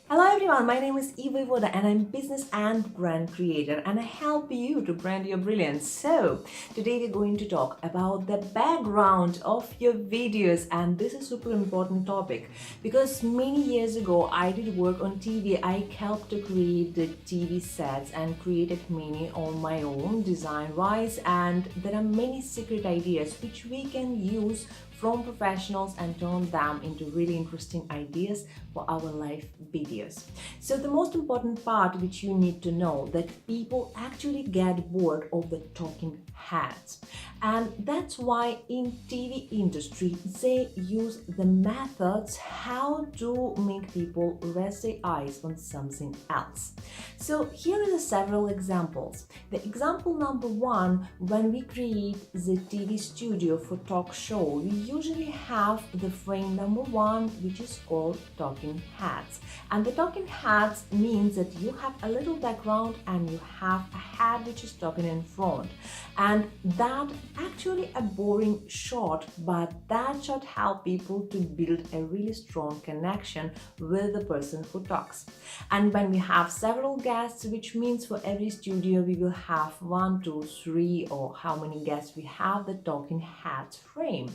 Hello everyone, my name is Eva Voda and I'm business and brand creator and I help you to brand your brilliance. So today we're going to talk about the background of your videos, and this is a super important topic because many years ago I did work on TV. I helped to create the TV sets and created many on my own design wise, and there are many secret ideas which we can use from professionals and turn them into really interesting ideas for our live videos. So the most important part which you need to know that people actually get bored of the talking heads, and that's why in TV industry they use the methods how to make people rest their eyes on something else. So here are the several examples. The example number one, when we create the TV studio for talk show, we usually have the frame number one, which is called talking heads. And the talking heads means that you have a little background and you have a head which is talking in front. And that actually a boring shot, but that shot help people to build a really strong connection with the person who talks. And when we have several guests, which means for every studio we will have 1, 2, 3, or how many guests we have, the talking heads frame.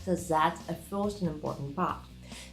So that's a first and important part.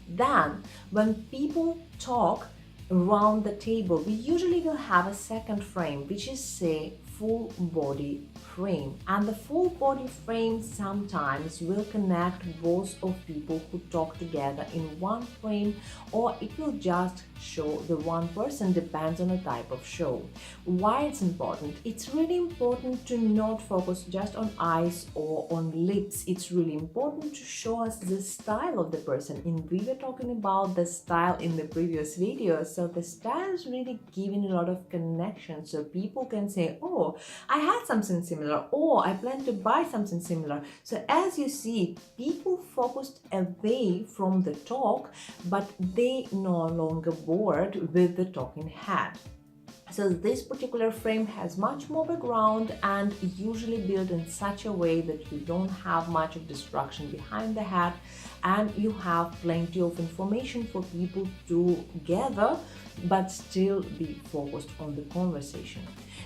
Then, when people talk around the table, we usually will have a second frame, which is, say, full body frame. And the full body frame sometimes will connect both of people who talk together in one frame, or it will just show the one person, depends on the type of show. Why it's important? It's really important to not focus just on eyes or on lips. It's really important to show us the style of the person. And we were talking about the style in the previous video. So the style is really giving a lot of connection. So people can say, oh, I had something similar, or I plan to buy something similar. So as you see, people focused away from the talk, but they no longer bored with the talking head. So this particular frame has much more background and usually built in such a way that you don't have much of distraction behind the head, and you have plenty of information for people to gather but still be focused on the conversation.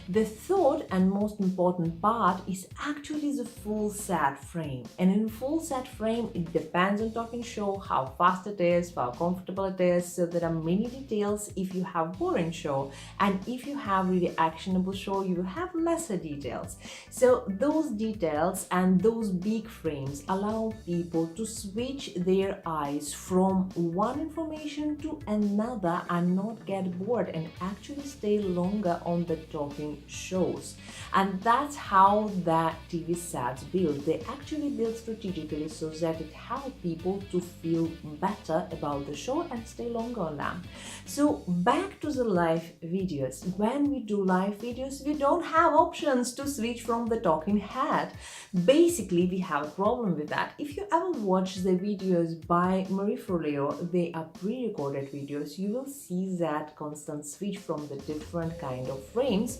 The third and most important part is actually the full set frame. And in full set frame, it depends on talking show, how fast it is, how comfortable it is. So there are many details if you have boring show, and if you have really actionable show, you will have lesser details. So those details and those big frames allow people to switch their eyes from one information to another and not get bored and actually stay longer on the talking shows. And that's how the TV sets build. They actually build strategically so that it helps people to feel better about the show and stay longer on them. So back to the live videos. When we do live videos, we don't have options to switch from the talking head. Basically, we have a problem with that. If you ever watch the videos by Marie Forleo, they are pre-recorded videos, you will see that constant switch from the different kind of frames.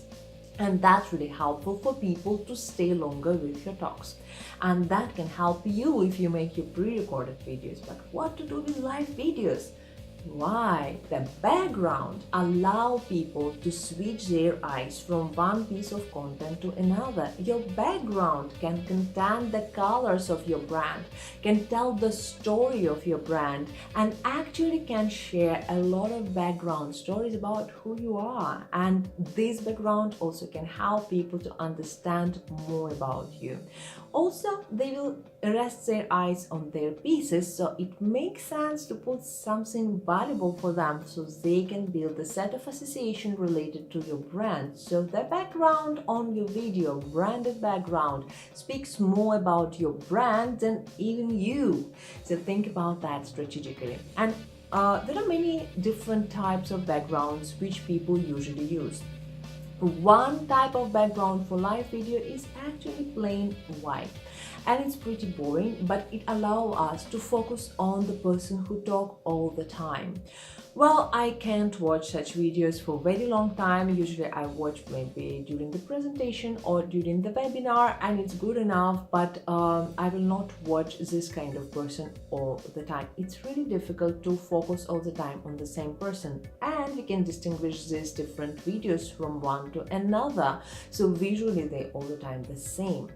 And that's really helpful for people to stay longer with your talks. And that can help you if you make your pre-recorded videos. But what to do with live videos? Why? The background allow people to switch their eyes from one piece of content to another. Your background can contain the colors of your brand, can tell the story of your brand, and actually can share a lot of background stories about who you are. And this background also can help people to understand more about you. Also, they will rest their eyes on their pieces, so it makes sense to put something valuable for them so they can build a set of association related to your brand. So the background on your video, branded background, speaks more about your brand than even you. So think about that strategically. And there are many different types of backgrounds which people usually use. One type of background for live video is actually plain white, and it's pretty boring, but it allows us to focus on the person who talk all the time. Well, I can't watch such videos for a very long time. Usually I watch maybe during the presentation or during the webinar, and it's good enough, but I will not watch this kind of person all the time. It's really difficult to focus all the time on the same person, and we can distinguish these different videos from one to another. So visually they're all the time the same.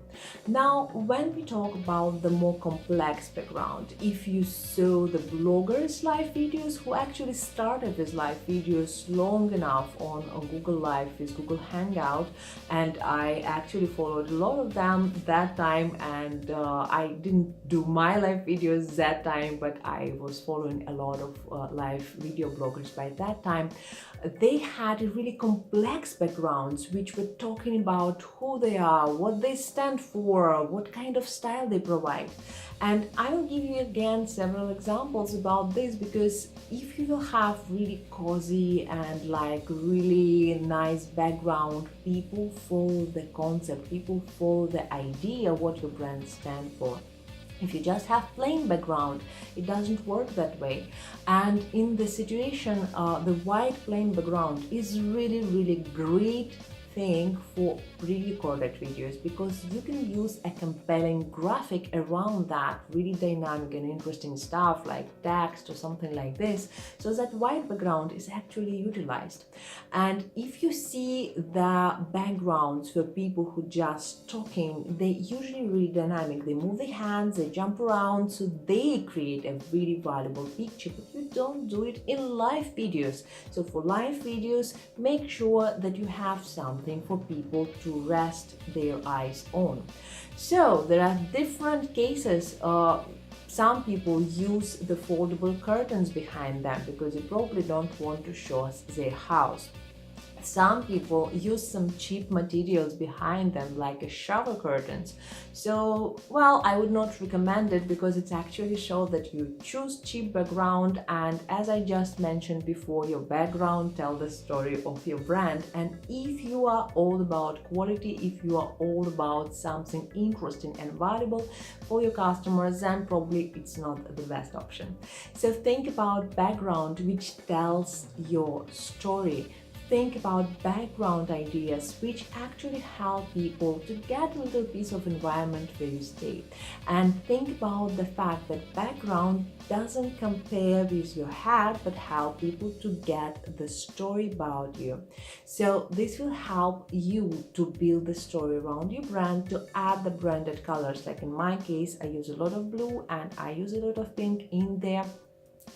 Now, when we talk about the more complex background, if you saw the bloggers' live videos who actually started with live videos long enough on Google Live with Google Hangout, and I actually followed a lot of them that time, and I didn't do my live videos that time, but I was following a lot of live video bloggers by that time. They had really complex backgrounds which were talking about who they are, what they stand for, what kind of style they provide. And I will give you again several examples about this, because if you will have really cozy and like really nice background, people follow the concept, people follow the idea what your brand stands for. If you just have plain background, it doesn't work that way. And in the situation, the white plain background is really great thing for pre-recorded videos, because you can use a compelling graphic around that, really dynamic and interesting stuff like text or something like this, so that white background is actually utilized. And if you see the backgrounds for people who just talking, they usually really dynamic, they move their hands, they jump around, so they create a really valuable picture, but you don't do it in live videos. So for live videos, make sure that you have something for people to rest their eyes on. So there are different cases. Some people use the foldable curtains behind them because they probably don't want to show us their house. Some people use some cheap materials behind them, like a shower curtains. So, well, I would not recommend it, because it's actually shows that you choose cheap background, and as I just mentioned before, your background tells the story of your brand. And if you are all about quality, if you are all about something interesting and valuable for your customers, then probably it's not the best option. So think about background which tells your story. Think about background ideas which actually help people to get a little piece of environment where you stay. And think about the fact that background doesn't compare with your head, but help people to get the story about you. So this will help you to build the story around your brand, to add the branded colors. Like in my case, I use a lot of blue and I use a lot of pink in there.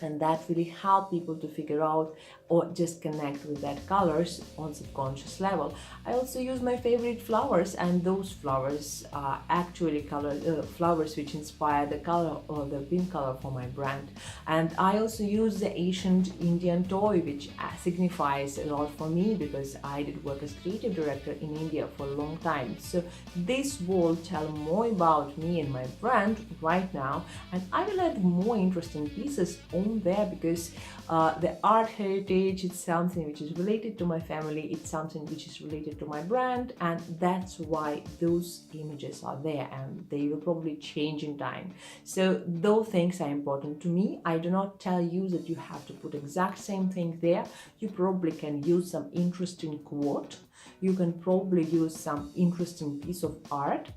And that really help people to figure out or just connect with that colors on subconscious level. I also use my favorite flowers, and those flowers are actually flowers which inspire the color or the pink color for my brand. And I also use the ancient Indian toy, which signifies a lot for me, because I did work as creative director in India for a long time. So this will tell more about me and my brand right now, and I will add more interesting pieces on there, because the art heritage, it's something which is related to my family, it's something which is related to my brand, and that's why those images are there, and they will probably change in time. So those things are important to me. I do not tell you that you have to put exact same thing there. You probably can use some interesting quote, you can probably use some interesting piece of art,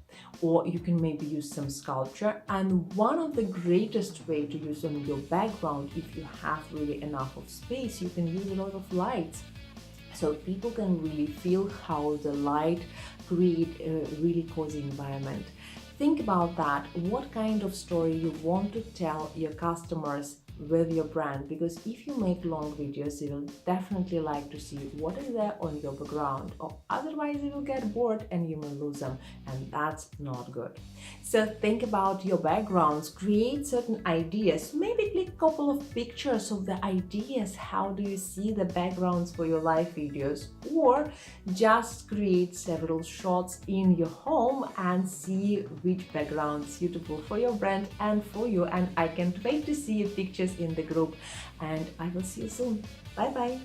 or you can maybe use some sculpture. And one of the greatest way to use on your background, if you have really enough of space, you can use a lot of lights, so people can really feel how the light create a really cozy environment. Think about that, what kind of story you want to tell your customers with your brand, because if you make long videos, they will definitely like to see what is there on your background, or otherwise you will get bored and you will lose them, and that's not good. So think about your backgrounds, create certain ideas, maybe click a couple of pictures of the ideas, how do you see the backgrounds for your live videos, or just create several shots in your home and see which background is suitable for your brand and for you. And I can't wait to see your pictures in the group, and I will see you soon. Bye bye.